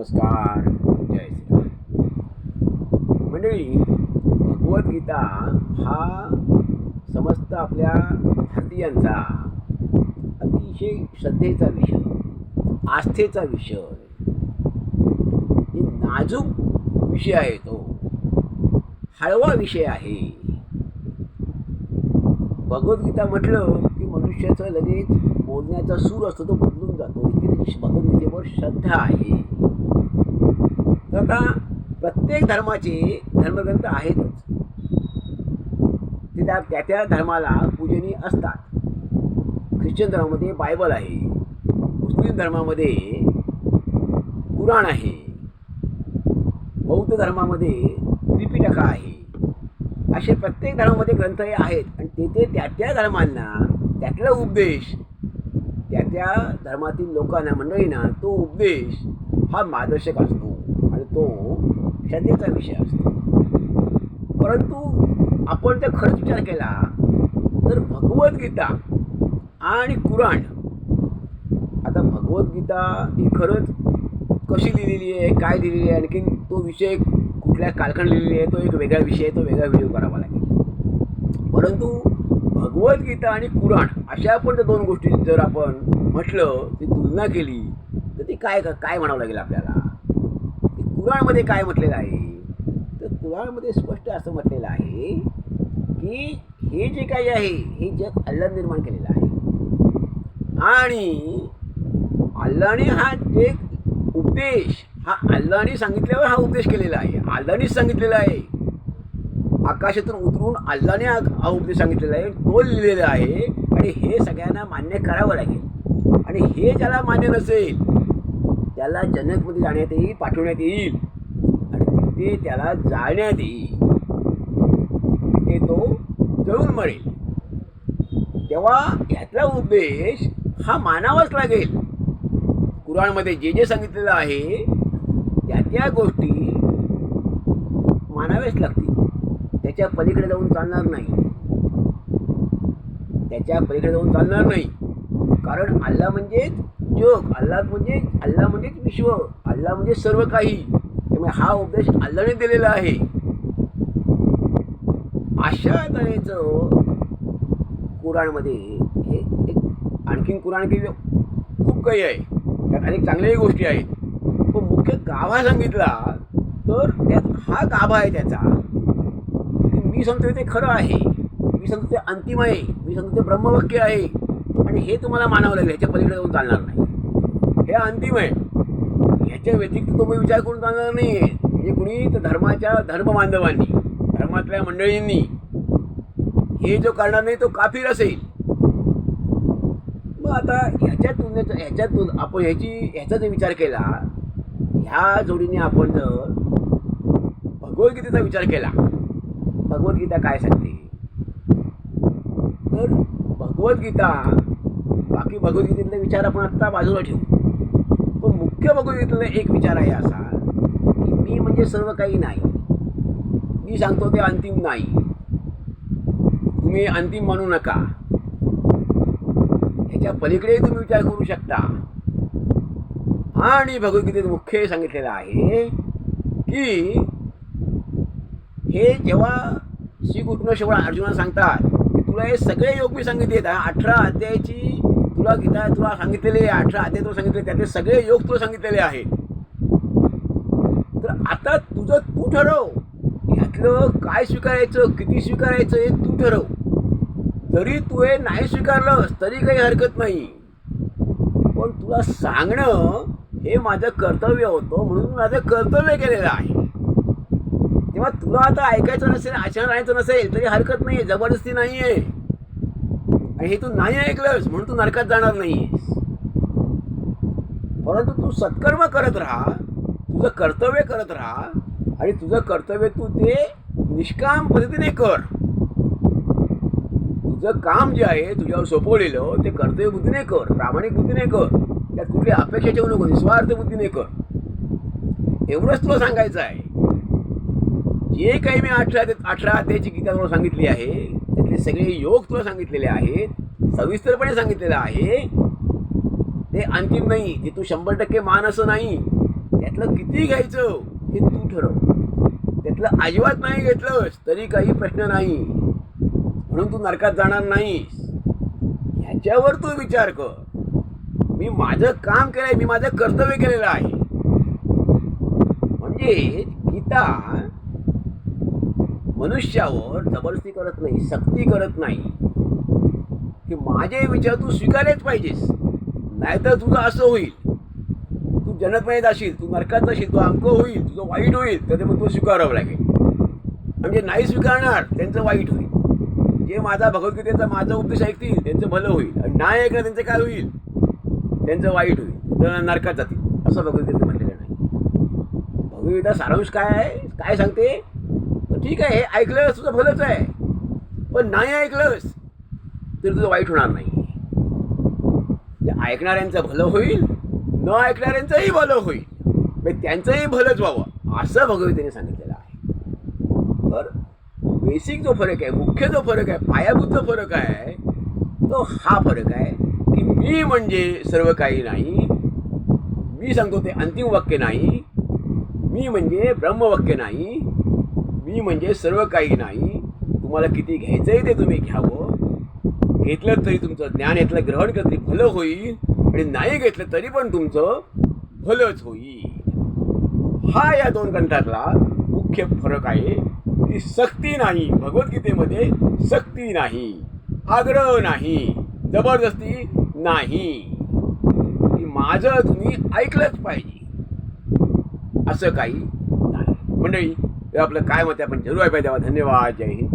नमस्कार. जय श्रीराम. मंडळी, भगवद्गीता हा समस्त आपल्या भारतीयांचा अतिशय श्रद्धेचा विषय, आस्थेचा विषय, नाजूक विषय आहे. तो हळवा विषय आहे. भगवद्गीता म्हटलं की मनुष्याचं लगेच बोलण्याचा सूर असतो, तो बदलून जातो. इतकी त्याची भगवद्गीतेवर श्रद्धा आहे. तर आता प्रत्येक धर्माचे धर्मग्रंथ आहेतच. ते त्या त्या धर्माला पूजनीय असतात. ख्रिश्चन धर्मामध्ये बायबल आहे, मुस्लिम धर्मामध्ये कुराण आहे, बौद्ध धर्मामध्ये त्रिपिटक आहे. असे प्रत्येक धर्मामध्ये ग्रंथ हे आहेत. आणि ते त्या धर्मांना त्यातला उपदेश त्या धर्मातील लोकांना, मंडळींना तो उपदेश हा मार्गदर्शक असतो आणि तो श्रद्धेचा विषय असतो. परंतु आपण जर खरंच विचार केला तर भगवद्गीता आणि कुराण, आता भगवद्गीता ही खरंच कशी लिहिलेली आहे, काय लिहिलेली आहे, आणखीन तो विषय कुठल्या कालखंड लिहिलेली आहे, तो एक वेगळा विषय आहे, तो वेगळा व्हिडिओ करावा लागेल. परंतु भगवद्गीता आणि कुराण अशा आपण जर दोन गोष्टी जर आपण म्हटलं, ती तुलना केली तर ती काय म्हणावं लागेल आपल्याला. कुराणमध्ये काय म्हटलेलं आहे, तर कुराणमध्ये स्पष्ट असं म्हटलेलं आहे की हे जे काही आहे हे जग अल्लाह निर्माण केलेलं आहे. आणि अल्लाने हा जे उपदेश हा अल्लाने सांगितल्यावर हा उपदेश केलेला आहे. अल्लानेच सांगितलेला आहे. आकाशातून उतरून अल्लाने हा उपदेश सांगितलेला आहे, तो लिहिलेला आहे. आणि हे सगळ्यांना मान्य करावं लागेल. आणि हे ज्याला मान्य नसेल त्याला जन्नतमध्ये जाण्यात येईल, पाठवण्यात येईल आणि तिथे त्याला जाळण्यात येईल. तिथे तो जळून मरेल. तेव्हा ह्यातला उपदेश हा मानावाच लागेल. कुराणमध्ये जे जे सांगितलेलं आहे त्या गोष्टी मानाव्याच लागतील. त्याच्या पलीकडे जाऊन चालणार नाही. त्याच्या पलीकडे जाऊन चालणार नाही. कारण अल्लाह म्हणजेच जग, अल्लाह म्हणजेच विश्व, अल्लाह म्हणजे सर्व काही. त्यामुळे हा उपदेश अल्लाहने दिलेला आहे. अशा तऱ्हेचं कुराणमध्ये हे एक आणखीन कुराण काही खूप काही आहे. त्यात अनेक चांगल्याही गोष्टी आहेत. पण मुख्य गाभा सांगितला तर त्यात हा गाभा आहे त्याचा. मी सांगतोय ते खरं आहे, मी सांगतो ते अंतिम आहे, मी सांगतो ते ब्रह्मवाक्य आहे. आणि हे तुम्हाला मानावं लागेल. ह्याच्या पलीकडे जाऊन चालणार नाही. हे अंतिम आहे. ह्याच्या व्यतिरिक्त तुम्ही विचार करून चालणार नाही आहे. म्हणजे कुणी तर धर्म बांधवांनी, धर्मातल्या मंडळींनी हे जो करणार नाही तो काफीर असेल. मग आता ह्याच्यातून आपण ह्याचा जर विचार केला, ह्या जोडीने आपण जर भगवद्गीतेचा विचार केला, भगवद्गीता काय सांगते, तर भगवद्गीता, बाकी भगवद्गीतेतले विचार आपण आत्ता बाजूला ठेवू. पण मुख्य भगवद्गीतेतला एक विचार आहे असा की मी म्हणजे सर्व काही नाही. मी सांगतो ते अंतिम नाही. तुम्ही अंतिम मानू नका. ह्याच्या पलीकडे तुम्ही विचार करू शकता. आणि भगवद्गीतेत मुख्य सांगितलेलं आहे की हे जेव्हा श्रीकृष्ण शेवळ अर्जुनाला सांगतात की तुला हे सगळे योग मी सांगितले, 18 अध्यायाची तुला गीता तुला सांगितलेले, 18 अध्याय तुला सांगितले, त्यातले सगळे योग तुला सांगितलेले आहेत. तर आता तू ठरव ह्यातलं काय स्वीकारायचं, किती स्वीकारायचं हे तू ठरव. जरी तू हे नाही स्वीकारलंस तरी काही हरकत नाही. पण तुला सांगणं हे माझं कर्तव्य होतं, म्हणून माझं कर्तव्य केलेलं आहे. तेव्हा तुला आता ऐकायचं नसेल, आचरण राहायचं नसेल तरी हरकत नाही. जबरदस्ती नाही आहे. आणि हे तू नाही ऐकलंस म्हणून तू नरकात जाणार नाही. परंतु तू सत्कर्म करत राहा, तुझं कर्तव्य करत राहा. आणि तुझं कर्तव्य तू ते निष्काम पद्धतीने कर. तुझं काम जे आहे तुझ्यावर सोपवलेलं ते कर्तव्य बुद्धीने कर, प्रामाणिक बुद्धीने कर. त्यात कुठली अपेक्षा ठेवू नको, निस्वार्थ बुद्धीने कर. एवढंच तुला सांगायचं आहे. जे काही मी 18 अध्यायाची गीता तुला सांगितली आहे त्यातले सगळे योग तुला सांगितलेले आहेत, सविस्तरपणे सांगितलेलं आहे. ते अंतिम नाही. ते तू 100% मान असं नाही. त्यातलं किती घ्यायचं हे तू ठरव. त्यातलं अजिबात नाही घेतलंस तरी काही प्रश्न नाही, म्हणून तू नरकात जाणार नाहीस. ह्याच्यावर तू विचार कर. मी माझं काम केलंय, मी माझं कर्तव्य केलेलं आहे. म्हणजे गीता मनुष्यावर जबरदस्ती करत नाही, सक्ती करत नाही की माझे विचार तू स्वीकारलेच पाहिजेस, नाहीतर तुझं असं होईल, तू जनकमध्ये जाशील, तू नरकात जाशील, तू अमकं होईल, तुझं वाईट होईल, तर ते मग तू स्वीकारावं लागेल. म्हणजे नाही स्वीकारणार त्यांचं वाईट होईल. जे माझा भगवद्गीतेचा माझा उपदेश ऐकतील त्यांचं भलं होईल, आणि नाही ऐकणार त्यांचं काय होईल, त्यांचं वाईट होईल, तर नरकात जातील. असं भगवद्गीतेचं म्हटलेलं नाही. भगवद्गीता सारांश काय आहे, काय सांगते, तर ठीक आहे हे ऐकलंस तुझं भलंच आहे, पण नाही ऐकलंस तर तुझं वाईट होणार नाही. ऐकणाऱ्यांचं भलं होईल, न ऐकणाऱ्यांचंही भलं होईल, म्हणजे त्यांचंही भलंच व्हावं असं भगवद्गीतेने सांगितलेलं आहे. तर बेसिक जो फरक आहे, मुख्य जो फरक आहे, पायाभूत जो फरक आहे, तो हा फरक आहे की मी म्हणजे सर्व काही नाही. मी सांगतो ते अंतिम वाक्य नाही. मी म्हणजे ब्रह्मवाक्य नाही. मी म्हणजे सर्व काही नाही. तुम्हाला किती घ्यायचंय ते तुम्ही घ्यावं. घेतलं तरी तुमचं ज्ञान घेतलं, ग्रहण केलं तरी भलं होईल, आणि नाही घेतलं तरी पण तुमचं भलंच होईल. हा या दोन ग्रंथातला मुख्य फरक आहे की सक्ती नाही, भगवद्गीतेमध्ये सक्ती नाही, आग्रह नाही, जबरदस्ती नाही, की माझं तुम्ही ऐकलंच पाहिजे असं काही नाही. मंडळी आपलं काय मत आहे आपण जरूर ऐकायला द्यावा. धन्यवाद. जय हिंद.